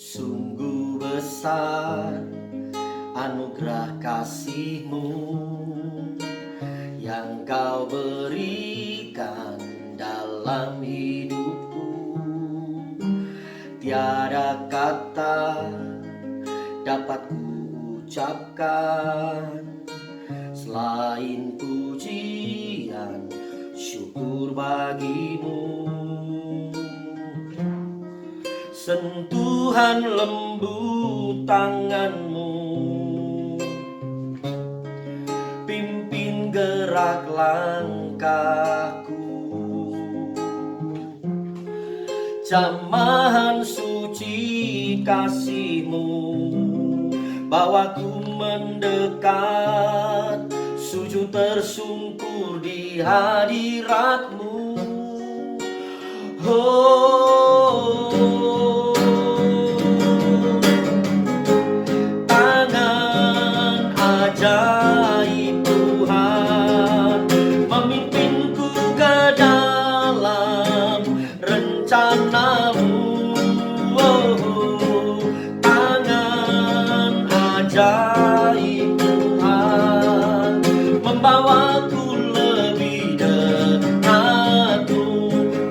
Sungguh besar anugerah kasih-Mu yang Kau berikan dalam hidupku. Tiada kata dapat ku ucapkan selain pujian syukur bagi-Mu. Sentuhan lembut tangan-Mu pimpin gerak langkahku. Jamahan suci kasih-Mu bawaku mendekat, sujud tersungkur di hadirat-Mu. Tangan ajaib Tuhan memimpinku ke dalam rencana-Mu. Tangan ajaib Tuhan membawaku lebih dekat-Mu.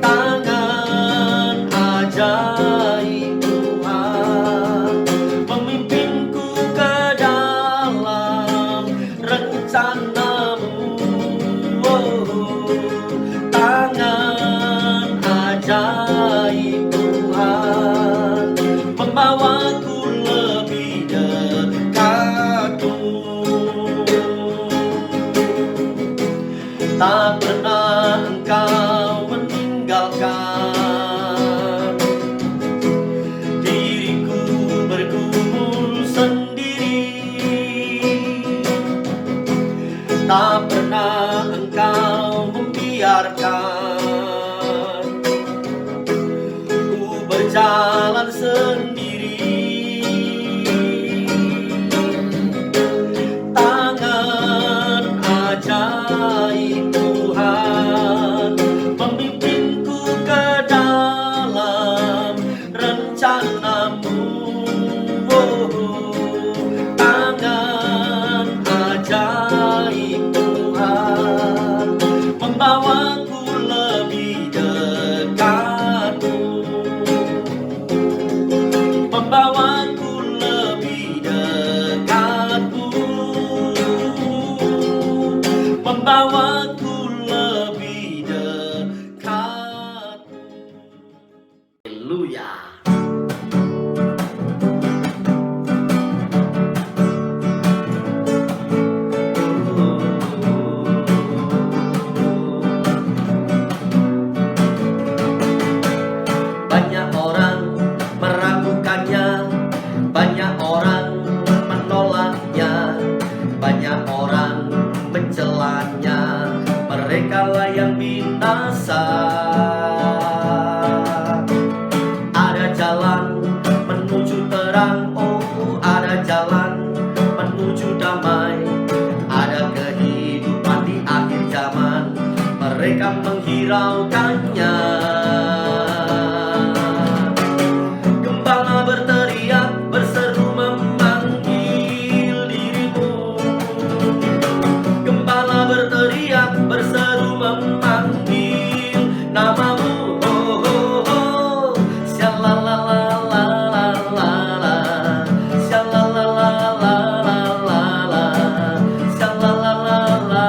Tangan ajaib Tuhan memimpinku ke dalam rencana-Mu. Tangan ajaib Tuhan membawaku lebih dekat-Mu. Tak pernah Engkau meninggalkan diriku bergumul sendiri. Tak pernah Engkau membiarkan ku berjalan sendiri. Tangan ajaib Tuhan memimpinku ke dalam rencana-Mu. Tangan ajaib Tuhan membawaku lebih dekat-Mu. Membawaku lebih dekat-Mu. Membawaku lebih dekat-Mu. Haleluya. Banyak orang meragukannya, banyak orang menolaknya, banyak orang mencelanya, merekalah yang binasa. Ada jalan menuju terang, oh ada jalan menuju damai, ada kehidupan di akhir zaman, mereka menghiraukannya. Gembala berteriak, berseru memanggil dirimu. Gembala berteriak, berseru memanggil namamu. Oh, oh, oh. Shalalalalala, shalalalalala, shalalalalala.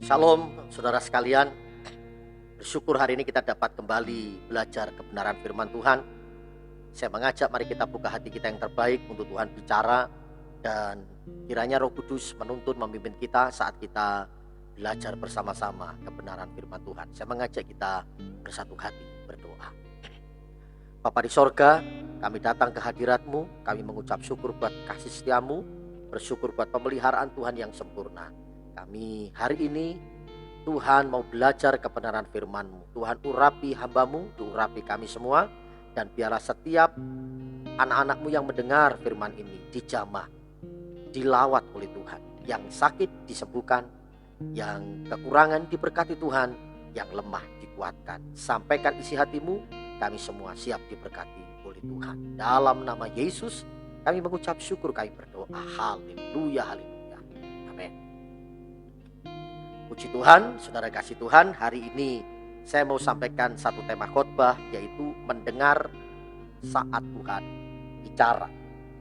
Shalom saudara sekalian, bersyukur hari ini kita dapat kembali belajar kebenaran firman Tuhan. Saya mengajak mari kita buka hati kita yang terbaik untuk Tuhan bicara, dan kiranya Roh Kudus menuntun memimpin kita saat kita belajar bersama-sama kebenaran firman Tuhan. Saya mengajak kita bersatu hati berdoa. Bapa di sorga, kami datang ke hadirat-Mu, kami mengucap syukur buat kasih setiamu, bersyukur buat pemeliharaan Tuhan yang sempurna. Kami hari ini Tuhan mau belajar kebenaran firman-Mu. Tuhan urapi hamba-Mu, urapi kami semua, dan biarlah setiap anak-anak-Mu yang mendengar firman ini dijamah, dilawat oleh Tuhan. Yang sakit disembuhkan, yang kekurangan diberkati Tuhan, yang lemah dikuatkan. Sampaikan isi hati-Mu, kami semua siap diberkati oleh Tuhan. Dalam nama Yesus kami mengucap syukur, kami berdoa. Haleluya, haleluya. Amin. Puji Tuhan, saudara kasih Tuhan, hari ini saya mau sampaikan satu tema khotbah, yaitu mendengar saat Tuhan bicara.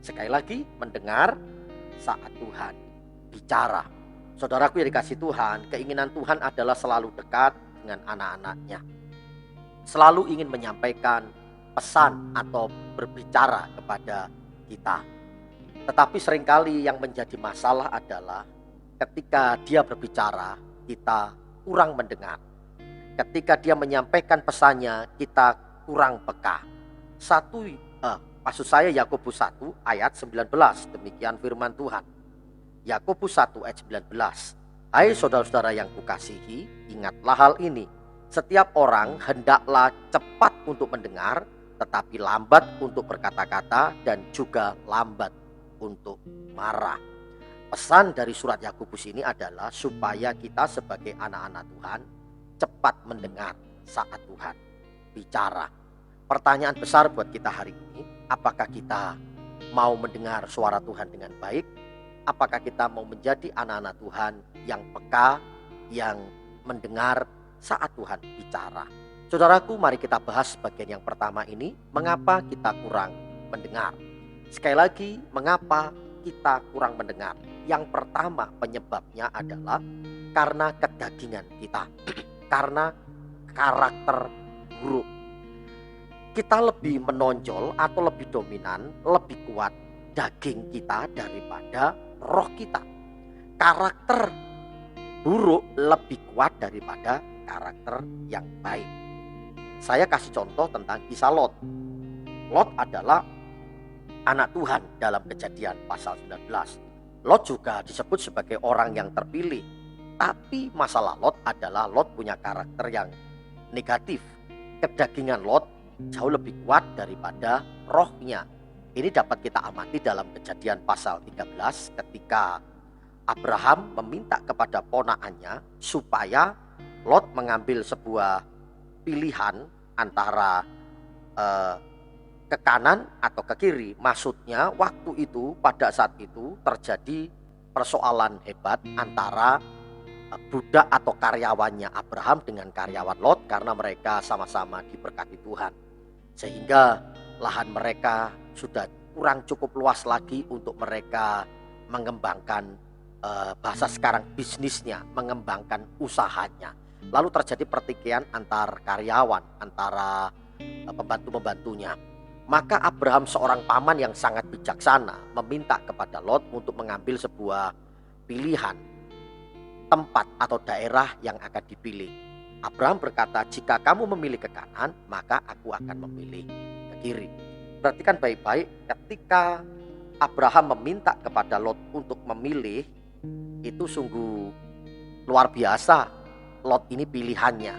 Sekali lagi, mendengar saat Tuhan bicara. Saudaraku yang dikasih Tuhan, keinginan Tuhan adalah selalu dekat dengan anak-anaknya. Selalu ingin menyampaikan pesan atau berbicara kepada kita. Tetapi seringkali yang menjadi masalah adalah ketika dia berbicara, kita kurang mendengar. Ketika dia menyampaikan pesannya, kita kurang peka. Maksud saya Yakobus 1 ayat 19, demikian firman Tuhan. Yakobus 1 ayat 19. Hai saudara-saudara yang kukasihi, ingatlah hal ini. Setiap orang hendaklah cepat untuk mendengar, tetapi lambat untuk berkata-kata, dan juga lambat untuk marah. Pesan dari surat Yakobus ini adalah supaya kita sebagai anak-anak Tuhan cepat mendengar saat Tuhan bicara. Pertanyaan besar buat kita hari ini, apakah kita mau mendengar suara Tuhan dengan baik? Apakah kita mau menjadi anak-anak Tuhan yang peka, yang mendengar saat Tuhan bicara? Saudaraku, mari kita bahas bagian yang pertama ini, mengapa kita kurang mendengar. Sekali lagi, mengapa kita kurang mendengar? Yang pertama penyebabnya adalah karena kedagingan kita, karena karakter buruk. Kita lebih menonjol atau lebih dominan, lebih kuat daging kita daripada roh kita. Karakter buruk lebih kuat daripada karakter yang baik. Saya kasih contoh tentang kisah Lot. Lot adalah anak Tuhan dalam Kejadian pasal 19. Lot juga disebut sebagai orang yang terpilih. Tapi masalah Lot adalah Lot punya karakter yang negatif. Kedagingan Lot jauh lebih kuat daripada rohnya. Ini dapat kita amati dalam Kejadian pasal 13 ketika Abraham meminta kepada ponakannya supaya Lot mengambil sebuah pilihan antara ke kanan atau ke kiri. Maksudnya waktu itu, pada saat itu terjadi persoalan hebat antara budak atau karyawannya Abraham dengan karyawan Lot, karena mereka sama-sama diberkati Tuhan. Sehingga lahan mereka sudah kurang cukup luas lagi untuk mereka mengembangkan bahasa sekarang bisnisnya, mengembangkan usahanya. Lalu terjadi pertikaian antar karyawan, antara pembantu-pembantunya. Maka Abraham, seorang paman yang sangat bijaksana, meminta kepada Lot untuk mengambil sebuah pilihan tempat atau daerah yang akan dipilih. Abraham berkata, jika kamu memilih ke kanan, maka aku akan memilih ke kiri. Perhatikan baik-baik, ketika Abraham meminta kepada Lot untuk memilih, itu sungguh luar biasa. Lot ini pilihannya.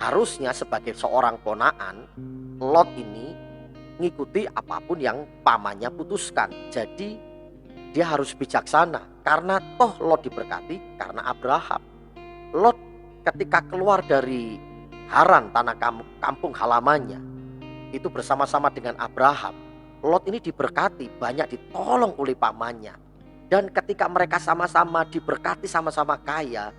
Harusnya sebagai seorang ponakan, Lot ini ngikuti apapun yang pamannya putuskan. Jadi dia harus bijaksana, karena toh Lot diberkati karena Abraham. Lot ketika keluar dari Haran, tanah kampung halamannya, itu bersama-sama dengan Abraham. Lot ini diberkati, banyak ditolong oleh pamannya. Dan ketika mereka sama-sama diberkati, sama-sama kaya,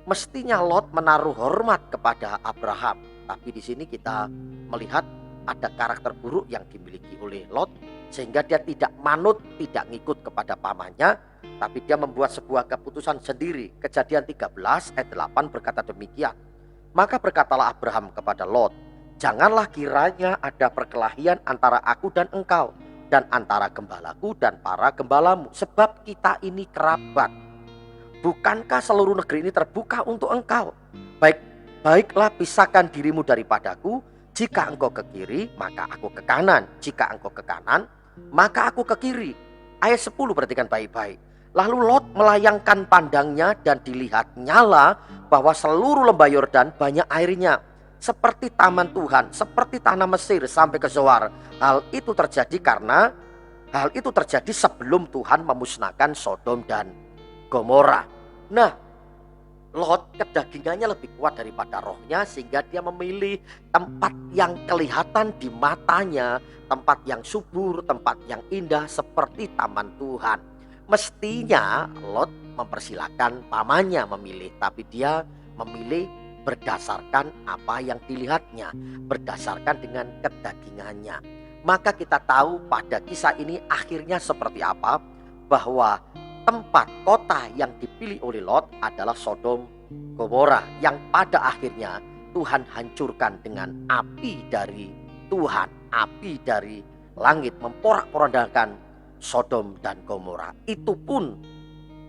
mestinya Lot menaruh hormat kepada Abraham. Tapi di sini kita melihat ada karakter buruk yang dimiliki oleh Lot, sehingga dia tidak manut, tidak ngikut kepada pamannya, tapi dia membuat sebuah keputusan sendiri. Kejadian 13 ayat 8 berkata demikian. Maka berkatalah Abraham kepada Lot, janganlah kiranya ada perkelahian antara aku dan engkau, dan antara gembalaku dan para gembalamu, sebab kita ini kerabat. Bukankah seluruh negeri ini terbuka untuk engkau? Baiklah pisahkan dirimu daripadaku. Jika engkau ke kiri, maka aku ke kanan. Jika engkau ke kanan, maka aku ke kiri. Ayat 10 perhatikan baik-baik. Lalu Lot melayangkan pandangnya dan dilihatnyalah bahwa seluruh lembah Yordan banyak airnya, seperti taman Tuhan, seperti tanah Mesir sampai ke Zoar. Hal itu terjadi sebelum Tuhan memusnahkan Sodom dan Gomora. Nah, Lot kedagingannya lebih kuat daripada rohnya, sehingga dia memilih tempat yang kelihatan di matanya, tempat yang subur, tempat yang indah seperti taman Tuhan. Mestinya Lot mempersilahkan pamannya memilih, tapi dia memilih berdasarkan apa yang dilihatnya, berdasarkan dengan kedagingannya. Maka kita tahu pada kisah ini akhirnya seperti apa, bahwa tempat kota yang dipilih oleh Lot adalah Sodom Gomora, yang pada akhirnya Tuhan hancurkan dengan api dari Tuhan, api dari langit memporak-porandakan Sodom dan Gomora. Itu pun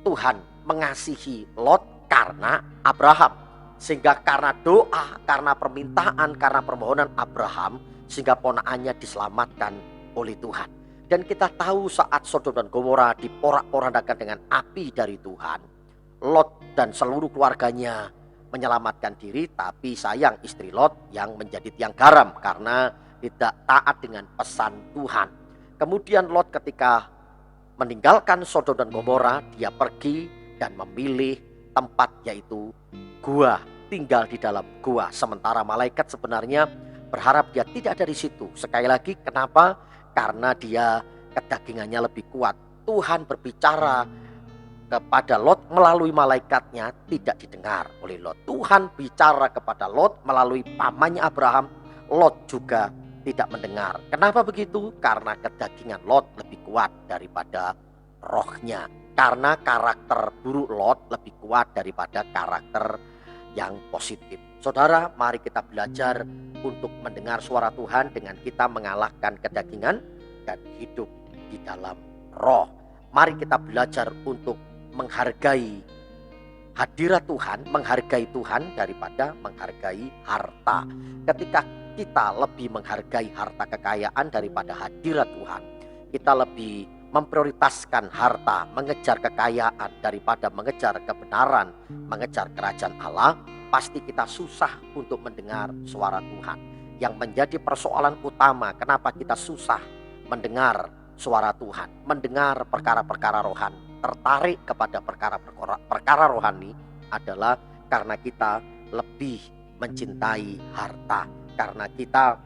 Tuhan mengasihi Lot karena Abraham, sehingga karena doa, karena permintaan, karena permohonan Abraham, sehingga ponakannya diselamatkan oleh Tuhan. Dan kita tahu saat Sodom dan Gomora diporak-porandakan dengan api dari Tuhan, Lot dan seluruh keluarganya menyelamatkan diri, tapi sayang istri Lot yang menjadi tiang garam karena tidak taat dengan pesan Tuhan. Kemudian Lot ketika meninggalkan Sodom dan Gomora, dia pergi dan memilih tempat yaitu gua, tinggal di dalam gua. Sementara malaikat sebenarnya berharap dia tidak ada di situ. Sekali lagi, kenapa? Karena dia kedagingannya lebih kuat. Tuhan berbicara kepada Lot melalui malaikatnya, tidak didengar oleh Lot. Tuhan bicara kepada Lot melalui pamannya Abraham, Lot juga tidak mendengar. Kenapa begitu? Karena kedagingan Lot lebih kuat daripada rohnya. Karena karakter buruk Lot lebih kuat daripada karakter yang positif. Saudara, mari kita belajar untuk mendengar suara Tuhan dengan kita mengalahkan kedagingan dan hidup di dalam roh. Mari kita belajar untuk menghargai hadirat Tuhan, menghargai Tuhan daripada menghargai harta. Ketika kita lebih menghargai harta kekayaan daripada hadirat Tuhan, kita lebih memprioritaskan harta, mengejar kekayaan daripada mengejar kebenaran, mengejar kerajaan Allah, pasti kita susah untuk mendengar suara Tuhan. Yang menjadi persoalan utama kenapa kita susah mendengar suara Tuhan, mendengar perkara-perkara rohani, tertarik kepada perkara rohani, adalah karena kita lebih mencintai harta, karena kita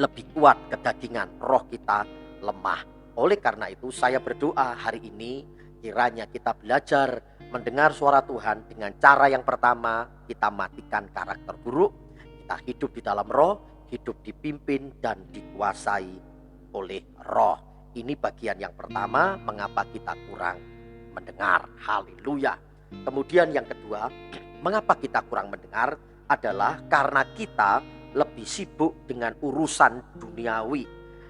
lebih kuat kedagingan, roh kita lemah. Oleh karena itu saya berdoa hari ini kiranya kita belajar mendengar suara Tuhan dengan cara yang pertama, kita matikan karakter buruk, kita hidup di dalam roh, hidup dipimpin dan dikuasai oleh roh. Ini bagian yang pertama mengapa kita kurang mendengar. Haleluya. Kemudian yang kedua, mengapa kita kurang mendengar adalah karena kita lebih sibuk dengan urusan duniawi,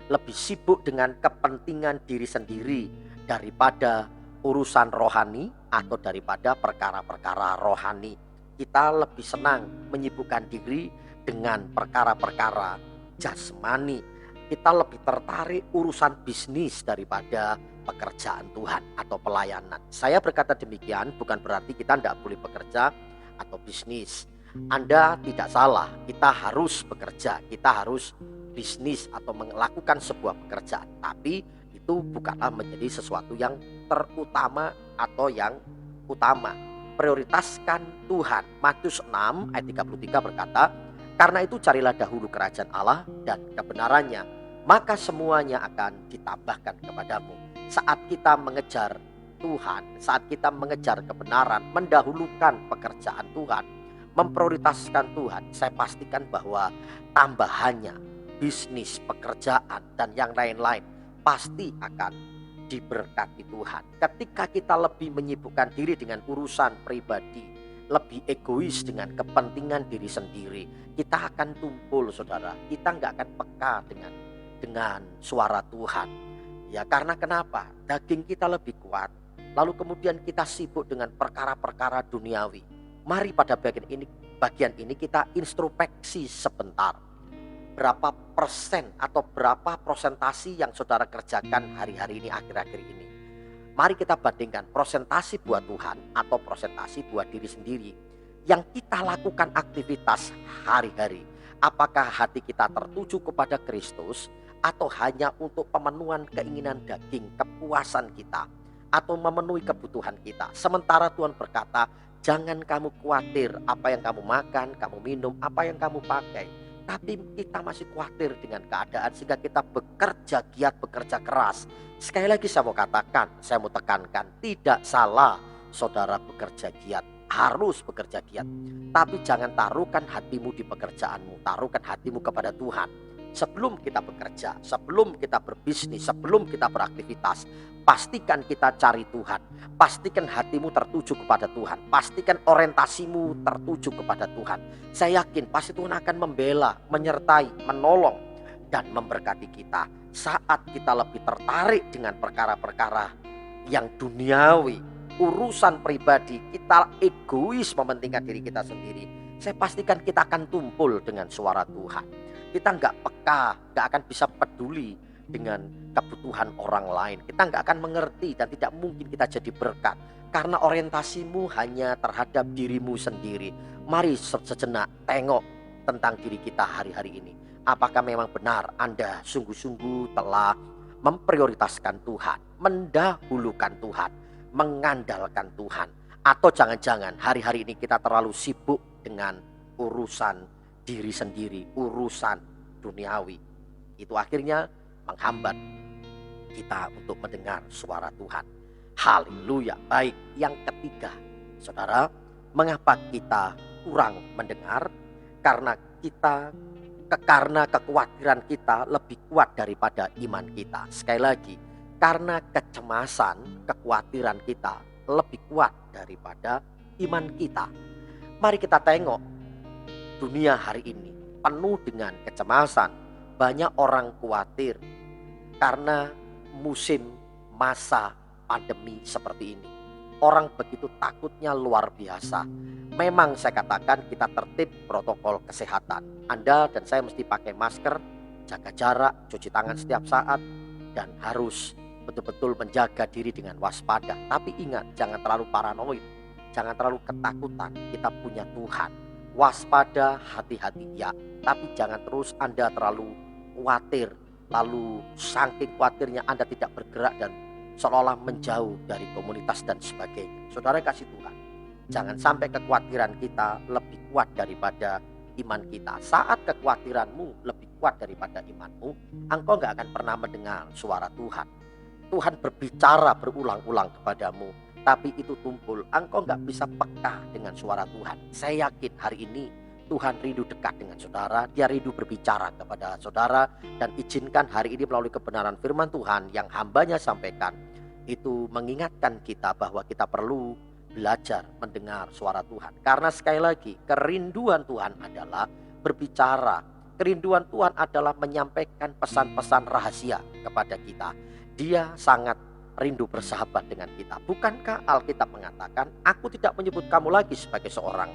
lebih sibuk dengan kepentingan diri sendiri daripada urusan rohani atau daripada perkara-perkara rohani. Kita lebih senang menyibukkan diri dengan perkara-perkara jasmani. Kita lebih tertarik urusan bisnis daripada pekerjaan Tuhan atau pelayanan. Saya berkata demikian bukan berarti kita tidak boleh bekerja atau bisnis. Anda tidak salah, kita harus bekerja, kita harus bisnis atau melakukan sebuah pekerjaan. Tapi itu bukanlah menjadi sesuatu yang terutama atau yang utama. Prioritaskan Tuhan. Matius 6 ayat 33 berkata, karena itu carilah dahulu kerajaan Allah dan kebenarannya, maka semuanya akan ditambahkan kepadamu. Saat kita mengejar Tuhan, saat kita mengejar kebenaran, mendahulukan pekerjaan Tuhan, memprioritaskan Tuhan, saya pastikan bahwa tambahannya bisnis, pekerjaan, dan yang lain-lain pasti akan diberkati Tuhan. Ketika kita lebih menyibukkan diri dengan urusan pribadi, lebih egois dengan kepentingan diri sendiri, kita akan tumpul, saudara. Kita nggak akan peka dengan suara Tuhan. Ya, karena kenapa? Daging kita lebih kuat. Lalu kemudian kita sibuk dengan perkara-perkara duniawi. Mari pada bagian ini kita introspeksi sebentar. Berapa persen atau berapa prosentasi yang saudara kerjakan hari-hari ini, akhir-akhir ini. Mari kita bandingkan prosentasi buat Tuhan atau prosentasi buat diri sendiri. Yang kita lakukan aktivitas hari-hari. Apakah hati kita tertuju kepada Kristus atau hanya untuk pemenuhan keinginan daging, kepuasan kita, atau memenuhi kebutuhan kita. Sementara Tuhan berkata, jangan kamu khawatir apa yang kamu makan, kamu minum, apa yang kamu pakai. Tapi kita masih khawatir dengan keadaan sehingga kita bekerja giat, bekerja keras. Sekali lagi saya mau katakan, saya mau tekankan, tidak salah saudara bekerja giat, harus bekerja giat. Tapi jangan taruhkan hatimu di pekerjaanmu, taruhkan hatimu kepada Tuhan. Sebelum kita bekerja, sebelum kita berbisnis, sebelum kita beraktivitas, pastikan kita cari Tuhan. Pastikan hatimu tertuju kepada Tuhan. Pastikan orientasimu tertuju kepada Tuhan. Saya yakin pasti Tuhan akan membela, menyertai, menolong, dan memberkati kita. Saat kita lebih tertarik dengan perkara-perkara yang duniawi, urusan pribadi, kita egois mementingkan diri kita sendiri, saya pastikan kita akan tumpul dengan suara Tuhan. Kita nggak peka, nggak akan bisa peduli dengan kebutuhan orang lain. Kita nggak akan mengerti dan tidak mungkin kita jadi berkat. Karena orientasimu hanya terhadap dirimu sendiri. Mari sejenak tengok tentang diri kita hari-hari ini. Apakah memang benar Anda sungguh-sungguh telah memprioritaskan Tuhan, mendahulukan Tuhan, mengandalkan Tuhan. Atau jangan-jangan hari-hari ini kita terlalu sibuk dengan urusan diri sendiri, urusan duniawi. Itu akhirnya menghambat kita untuk mendengar suara Tuhan. Haleluya. Baik, yang ketiga, saudara, mengapa kita kurang mendengar? Karena kekhawatiran kita lebih kuat daripada iman kita. Sekali lagi, karena kecemasan, kekhawatiran kita lebih kuat daripada iman kita. Mari kita tengok dunia hari ini penuh dengan kecemasan. Banyak orang khawatir karena musim masa pandemi seperti ini. Orang begitu takutnya luar biasa. Memang saya katakan kita tertib protokol kesehatan. Anda dan saya mesti pakai masker, jaga jarak, cuci tangan setiap saat, dan harus betul-betul menjaga diri dengan waspada. Tapi ingat, jangan terlalu paranoid, jangan terlalu ketakutan. Kita punya Tuhan. Waspada, hati-hati ya, tapi jangan terus Anda terlalu khawatir, lalu saking khawatirnya Anda tidak bergerak dan seolah-olah menjauh dari komunitas dan sebagainya. Saudara kasih Tuhan, jangan sampai kekhawatiran kita lebih kuat daripada iman kita. Saat kekhawatiranmu lebih kuat daripada imanmu, engkau gak akan pernah mendengar suara Tuhan. Tuhan berbicara berulang-ulang kepadamu, tapi itu tumpul, engkau gak bisa peka dengan suara Tuhan. Saya yakin hari ini Tuhan rindu dekat dengan saudara. Dia rindu berbicara kepada saudara. Dan izinkan hari ini melalui kebenaran firman Tuhan yang hambanya sampaikan, itu mengingatkan kita bahwa kita perlu belajar mendengar suara Tuhan. Karena sekali lagi, kerinduan Tuhan adalah berbicara. Kerinduan Tuhan adalah menyampaikan pesan-pesan rahasia kepada kita. Dia sangat rindu bersahabat dengan kita. Bukankah Alkitab mengatakan, aku tidak menyebut kamu lagi sebagai seorang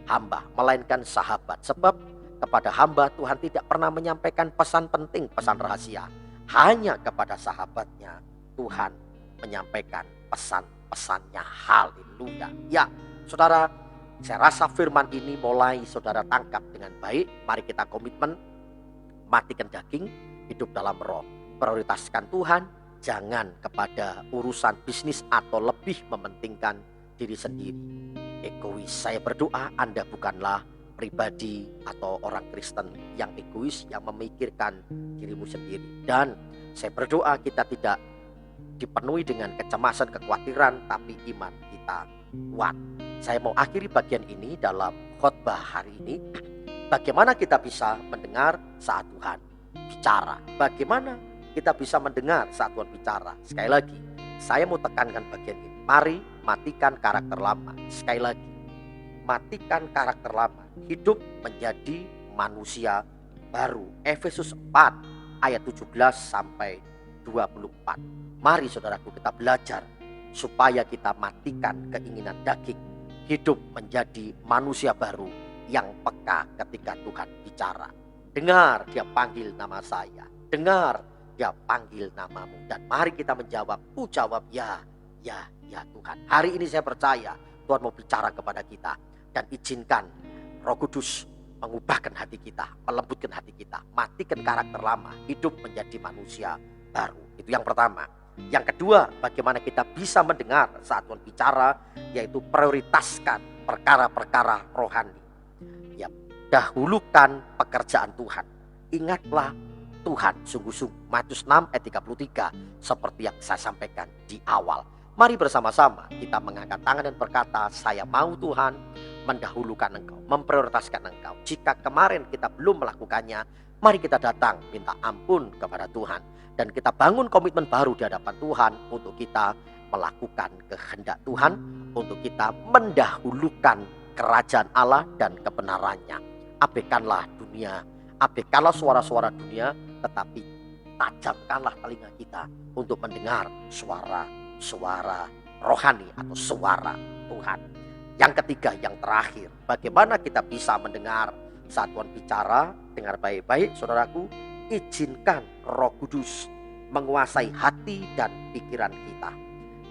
hamba, melainkan sahabat. Sebab kepada hamba Tuhan tidak pernah menyampaikan pesan penting, pesan rahasia. Hanya kepada sahabatnya Tuhan menyampaikan pesan-pesannya. Haleluya. Ya, saudara, saya rasa firman ini mulai saudara tangkap dengan baik. Mari kita komitmen, matikan daging, hidup dalam roh. Prioritaskan Tuhan, jangan kepada urusan bisnis atau lebih mementingkan diri sendiri. Egois. Saya berdoa Anda bukanlah pribadi atau orang Kristen yang egois, yang memikirkan dirimu sendiri. Dan saya berdoa kita tidak dipenuhi dengan kecemasan, kekhawatiran, tapi iman kita kuat. Saya mau akhiri bagian ini dalam khotbah hari ini. Bagaimana kita bisa mendengar saat Tuhan bicara. Bagaimana kita bisa mendengar saat Tuhan bicara? Sekali lagi, saya mau tekankan bagian ini. Mari matikan karakter lama. Sekali lagi, matikan karakter lama. Hidup menjadi manusia baru. Efesus 4 ayat 17 sampai 24. Mari saudaraku kita belajar supaya kita matikan keinginan daging. Hidup menjadi manusia baru yang peka ketika Tuhan bicara. Dengar dia panggil nama saya. Dengar dia panggil namamu. Dan mari kita menjawab. Ku jawab ya Tuhan. Hari ini saya percaya Tuhan mau bicara kepada kita. Dan izinkan Roh Kudus mengubahkan hati kita, melembutkan hati kita, matikan karakter lama, hidup menjadi manusia baru. Itu yang pertama. Yang kedua, bagaimana kita bisa mendengar saat Tuhan bicara, yaitu prioritaskan perkara-perkara rohani. Ya, dahulukan pekerjaan Tuhan. Ingatlah Tuhan sungguh-sungguh. Matius 6 ayat 33 seperti yang saya sampaikan di awal. Mari bersama-sama kita mengangkat tangan dan berkata, saya mau Tuhan mendahulukan Engkau, memprioritaskan Engkau. Jika kemarin kita belum melakukannya, mari kita datang minta ampun kepada Tuhan. Dan kita bangun komitmen baru di hadapan Tuhan untuk kita melakukan kehendak Tuhan, untuk kita mendahulukan kerajaan Allah dan kebenarannya. Abaikanlah dunia, abaikanlah suara-suara dunia, tetapi tajamkanlah telinga kita untuk mendengar suara rohani atau suara Tuhan. Yang ketiga, yang terakhir, bagaimana kita bisa mendengar saat Tuhan bicara? Dengar baik-baik saudaraku, izinkan Roh Kudus menguasai hati dan pikiran kita.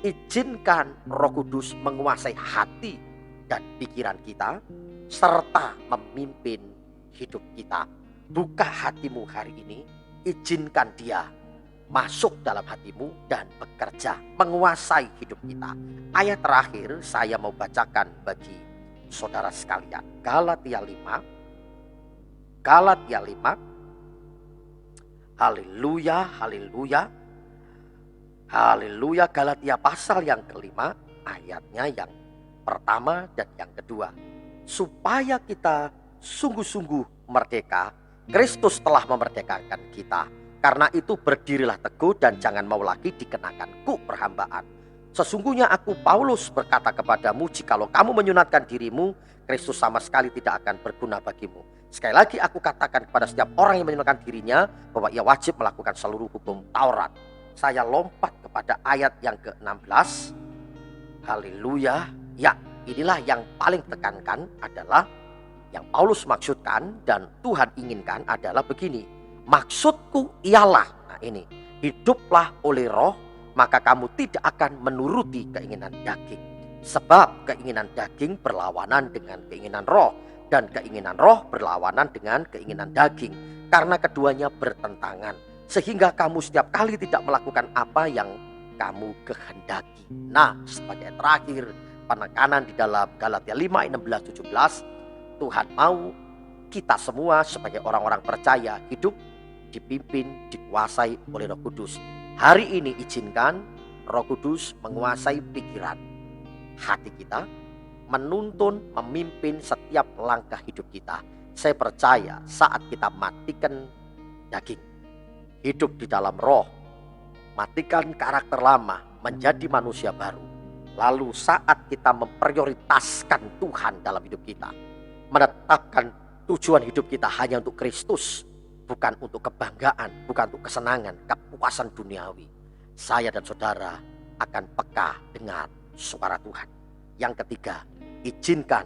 Izinkan Roh Kudus menguasai hati dan pikiran kita, serta memimpin hidup kita. Buka hatimu hari ini, izinkan Dia masuk dalam hatimu dan bekerja, menguasai hidup kita. Ayat terakhir saya mau bacakan bagi saudara sekalian. Galatia 5. Haleluya, haleluya. Haleluya. Galatia pasal yang kelima, ayatnya yang pertama dan yang kedua. Supaya kita sungguh-sungguh merdeka, Kristus telah memerdekakan kita. Karena itu berdirilah teguh dan jangan mau lagi dikenakan kuk perhambaan. Sesungguhnya aku Paulus berkata kepadamu, jikalau kamu menyunatkan dirimu, Kristus sama sekali tidak akan berguna bagimu. Sekali lagi aku katakan kepada setiap orang yang menyunatkan dirinya bahwa ia wajib melakukan seluruh hukum Taurat. Saya lompat kepada ayat yang ke-16. Haleluya. Ya, inilah yang paling tekankan adalah yang Paulus maksudkan dan Tuhan inginkan adalah begini. Maksudku ialah, nah ini, hiduplah oleh roh, maka kamu tidak akan menuruti keinginan daging. Sebab keinginan daging berlawanan dengan keinginan roh, dan keinginan roh berlawanan dengan keinginan daging. Karena keduanya bertentangan, sehingga kamu setiap kali tidak melakukan apa yang kamu kehendaki. Nah, sebagai terakhir penekanan di dalam Galatia 5, 16, 17, Tuhan mau kita semua sebagai orang-orang percaya hidup dipimpin, dikuasai oleh Roh Kudus. Hari ini izinkan Roh Kudus menguasai pikiran, hati kita, menuntun, memimpin setiap langkah hidup kita. Saya percaya saat kita matikan daging, hidup di dalam roh, matikan karakter lama, menjadi manusia baru. Lalu saat kita memprioritaskan Tuhan dalam hidup kita, menetapkan tujuan hidup kita hanya untuk Kristus, bukan untuk kebanggaan, bukan untuk kesenangan, kepuasan duniawi, saya dan saudara akan peka dengar suara Tuhan. Yang ketiga, izinkan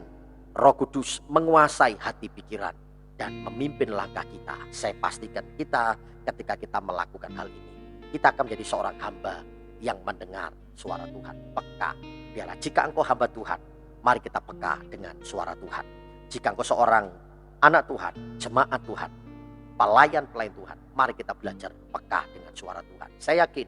Roh Kudus menguasai hati pikiran dan memimpin langkah kita. Saya pastikan kita ketika kita melakukan hal ini, kita akan menjadi seorang hamba yang mendengar suara Tuhan, peka. Biarlah jika engkau hamba Tuhan, mari kita peka dengan suara Tuhan. Jika engkau seorang anak Tuhan, jemaat Tuhan, pelayan-pelayan Tuhan, mari kita belajar peka dengan suara Tuhan. Saya yakin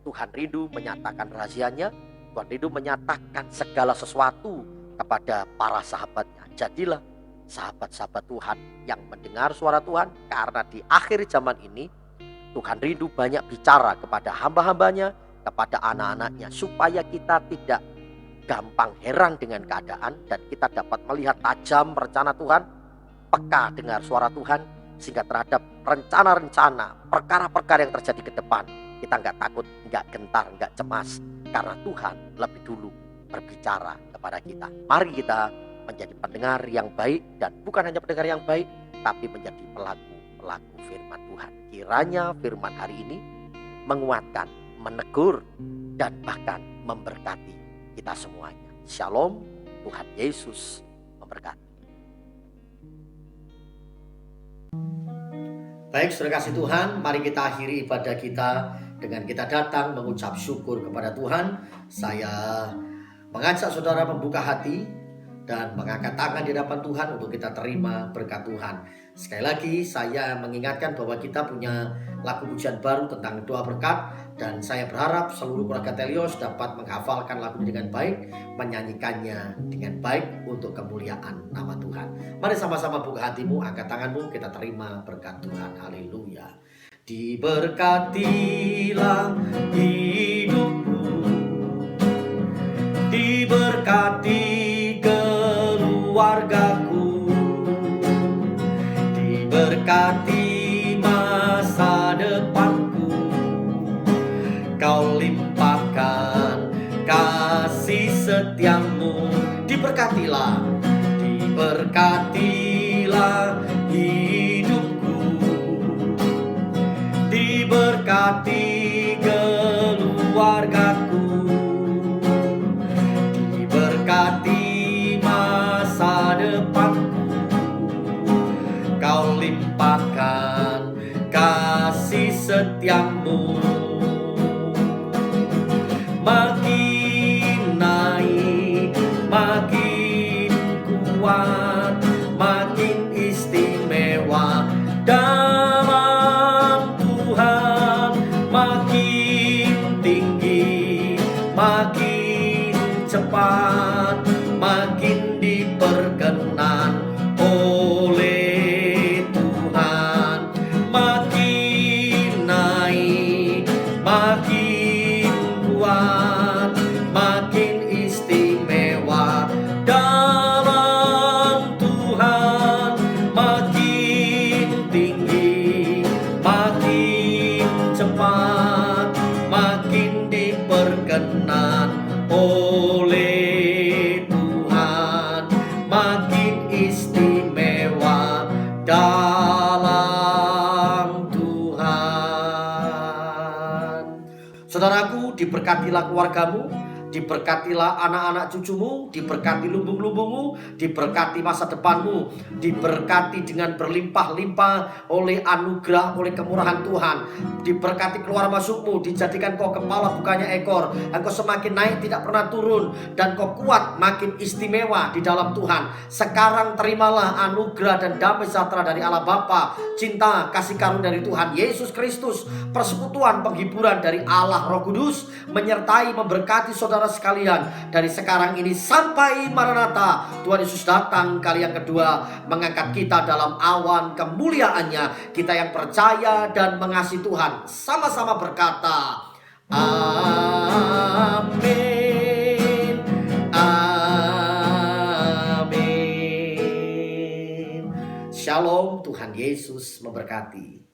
Tuhan rindu menyatakan rahasianya, Tuhan rindu menyatakan segala sesuatu kepada para sahabatnya. Jadilah sahabat-sahabat Tuhan yang mendengar suara Tuhan, karena di akhir zaman ini Tuhan rindu banyak bicara kepada hamba-hambanya, kepada anak-anaknya, supaya kita tidak gampang heran dengan keadaan dan kita dapat melihat tajam rencana Tuhan, peka dengar suara Tuhan, sehingga terhadap rencana-rencana, perkara-perkara yang terjadi ke depan, kita nggak takut, nggak gentar, nggak cemas, karena Tuhan lebih dulu berbicara kepada kita. Mari kita menjadi pendengar yang baik, dan bukan hanya pendengar yang baik, tapi menjadi pelaku firman Tuhan. Kiranya firman hari ini menguatkan, menegur, dan bahkan memberkati kita semuanya. Shalom, Tuhan Yesus memberkati. Baik, saudara kasih Tuhan, mari kita akhiri ibadah kita dengan kita datang mengucap syukur kepada Tuhan. Saya mengajak saudara membuka hati dan mengangkat tangan di hadapan Tuhan untuk kita terima berkat Tuhan. Sekali lagi saya mengingatkan bahwa kita punya lagu pujian baru tentang doa berkat, dan saya berharap seluruh keluarga Telios dapat menghafalkan lagu ini dengan baik, menyanyikannya dengan baik untuk kemuliaan nama Tuhan. Mari sama-sama buka hatimu, angkat tanganmu, kita terima berkat Tuhan. Haleluya. Diberkatilah hidupku, diberkati keluargaku, diberkati masa depanku. Kau limpahkan kasih setiamu, diberkatilah, diberkatilah hidupku, diberkati keluargaku, diberkati masa depanku. Kau limpahkan kasih setiamu. Makin naik, makin kuat, makin istimewa dalam Tuhan. Makin tinggi, makin cepat, makin diperkenan oleh Tuhan. Makin naik, makin kuat, makin istimewa dalam Tuhan. Makin tinggi, makin cepat, makin diperkenan oleh Tuhan. Makin istimewa dalam Tuhan. Saudaraku, diberkatilah keluargamu, diberkatilah anak-anak cucumu, diberkati lumbung-lumbungmu, diberkati masa depanmu, diberkati dengan berlimpah-limpah oleh anugerah, oleh kemurahan Tuhan. Diberkati keluar masukmu, dijadikan kau kepala bukannya ekor. Engkau semakin naik, tidak pernah turun, dan kau kuat, makin istimewa di dalam Tuhan. Sekarang terimalah anugerah dan damai sejahtera dari Allah Bapa, cinta, kasih karunia dari Tuhan Yesus Kristus, persekutuan, penghiburan dari Allah Roh Kudus menyertai, memberkati saudara sekalian dari sekarang ini sampai Maranatha. Tuhan Yesus datang kali yang kedua, mengangkat kita dalam awan kemuliaannya. Kita yang percaya dan mengasihi Tuhan sama-sama berkata amin, amin. Shalom, Tuhan Yesus memberkati.